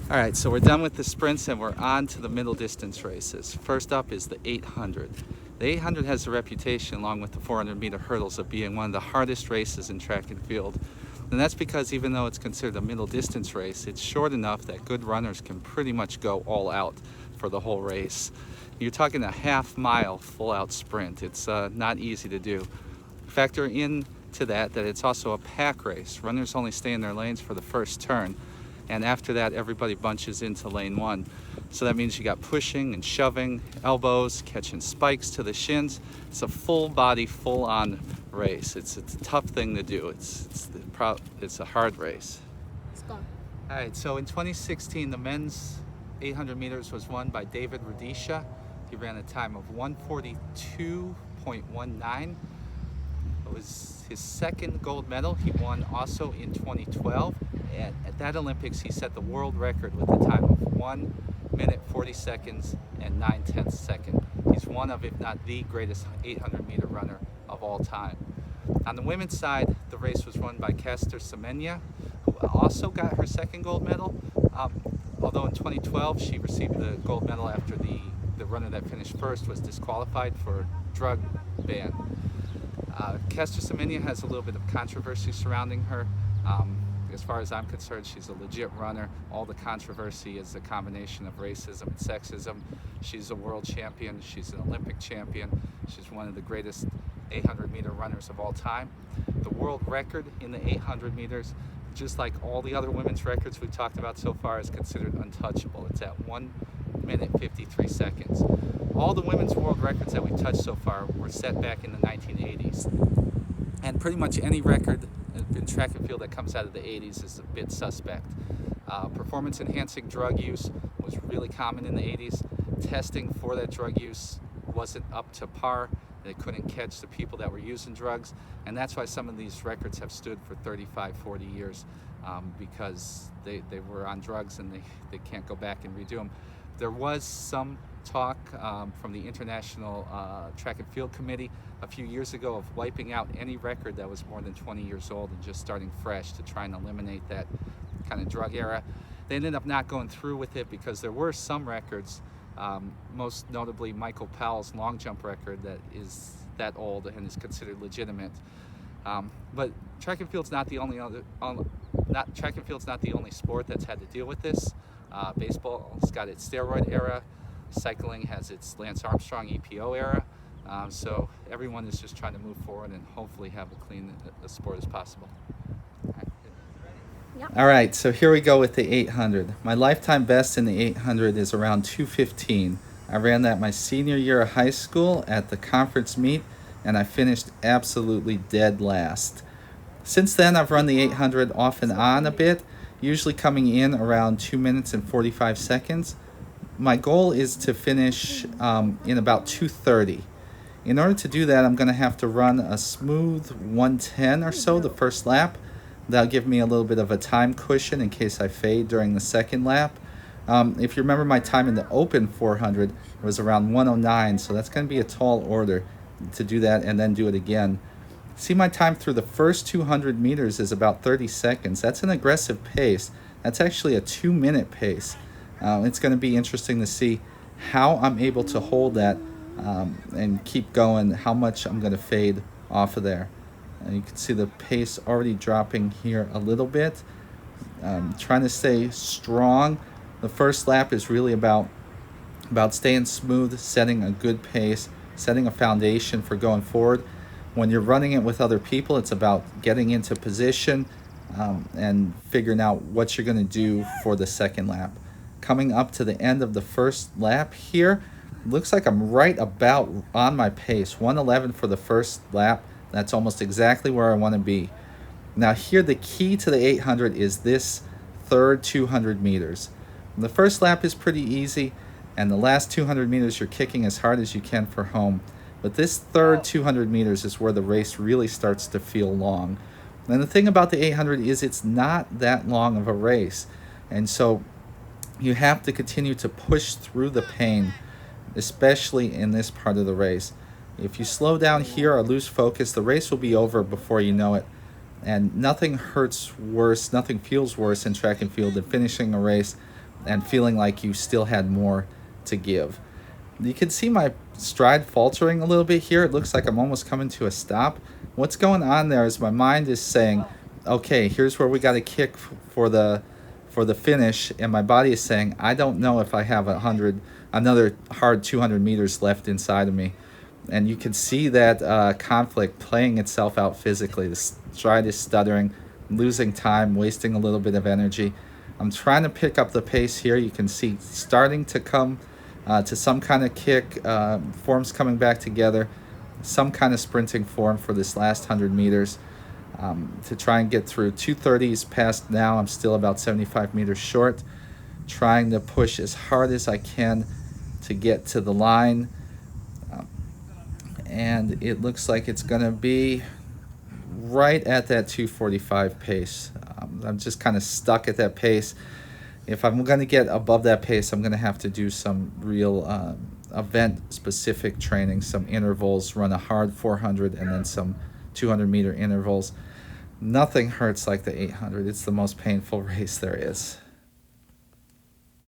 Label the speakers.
Speaker 1: All right, so we're done with the sprints and we're on to the middle distance races. First up is the 800. The 800 has a reputation, along with the 400-meter hurdles, of being one of the hardest races in track and field. And that's because even though it's considered a middle distance race, it's short enough that good runners can pretty much go all out for the whole race. You're talking a half-mile full-out sprint. It's not easy to do. Factor in to that it's also a pack race. Runners only stay in their lanes for the first turn, and after that everybody bunches into lane one. So that means you got pushing and shoving, elbows, catching spikes to the shins. It's a full body, full on race. It's a tough thing to do. It's a hard race.
Speaker 2: Let's go.
Speaker 1: All right, so in 2016 the men's 800 meters was won by David Rudisha. He ran a time of 1:42.19. It was his second gold medal. He won also in 2012. And at that Olympics, he set the world record with a time of 1 minute 40 seconds and 9/10 seconds. He's one of, if not the greatest 800-meter runner of all time. On the women's side, the race was won by Caster Semenya, who also got her second gold medal. Although in 2012, she received the gold medal after the runner that finished first was disqualified for drug ban. Caster Semenya has a little bit of controversy surrounding her. As far as I'm concerned, she's a legit runner. All the controversy is a combination of racism and sexism. She's a world champion. She's an Olympic champion. She's one of the greatest 800-meter runners of all time. The world record in the 800 meters, just like all the other women's records we've talked about so far, is considered untouchable. It's at 1 minute 53 seconds. All the women's world records that we've touched so far were set back in the 1980s. And pretty much any record in track and field that comes out of the 80s is a bit suspect. Performance-enhancing drug use was really common in the 80s. Testing for that drug use wasn't up to par. They couldn't catch the people that were using drugs, and that's why some of these records have stood for 35, 40 years, because they were on drugs and they can't go back and redo them. There was some talk from the International Track and Field Committee a few years ago of wiping out any record that was more than 20 years old and just starting fresh to try and eliminate that kind of drug era. They ended up not going through with it because there were some records, most notably Michael Powell's long jump record, that is that old and is considered legitimate. But track and field's not the only sport that's had to deal with this. Baseball's got its steroid era. Cycling has its Lance Armstrong EPO era. So everyone is just trying to move forward and hopefully have a clean sport as possible.
Speaker 2: Yep.
Speaker 1: All right, so here we go with the 800. My lifetime best in the 800 is around 2:15. I ran that my senior year of high school at the conference meet, and I finished absolutely dead last. Since then, I've run the 800 off and on a bit, usually coming in around 2 minutes and 45 seconds. My goal is to finish in about 2:30. In order to do that, I'm going to have to run a smooth 1:10 or so the first lap. That'll give me a little bit of a time cushion in case I fade during the second lap. If you remember, my time in the open 400 was around 1:09, so that's going to be a tall order to do that and then do it again. See, my time through the first 200 meters is about 30 seconds. That's an aggressive pace. That's actually a 2-minute pace. It's going to be interesting to see how I'm able to hold that and keep going, how much I'm going to fade off of there. You can see the pace already dropping here a little bit. Trying to stay strong. The first lap is really about staying smooth, setting a good pace, setting a foundation for going forward. When you're running it with other people, it's about getting into position and figuring out what you're going to do for the second lap. Coming up to the end of the first lap here, looks like I'm right about on my pace. 1:11 for the first lap. That's almost exactly where I want to be. Now here, the key to the 800 is this third 200 meters. The first lap is pretty easy, and the last 200 meters you're kicking as hard as you can for home. But this third 200 meters is where the race really starts to feel long. And the thing about the 800 is it's not that long of a race. And so you have to continue to push through the pain, especially in this part of the race. If you slow down here or lose focus, the race will be over before you know it. And nothing hurts worse, nothing feels worse in track and field than finishing a race and feeling like you still had more to give. You can see my stride faltering a little bit here. It looks like I'm almost coming to a stop. What's going on there is my mind is saying, okay, here's where we got to kick for the finish, and my body is saying, I don't know if I have another hard 200 meters left inside of me. And you can see that conflict playing itself out physically. The stride is stuttering, losing time, wasting a little bit of energy. I'm trying to pick up the pace here. You can see starting to come to some kind of kick, forms coming back together, some kind of sprinting form for this last 100 meters to try and get through. 2:30s past now. I'm still about 75 meters short, trying to push as hard as I can to get to the line. And it looks like it's going to be right at that 2:45 pace. I'm just kind of stuck at that pace. If I'm going to get above that pace, I'm going to have to do some real event-specific training, some intervals, run a hard 400 and then some 200-meter intervals. Nothing hurts like the 800. It's the most painful race there is.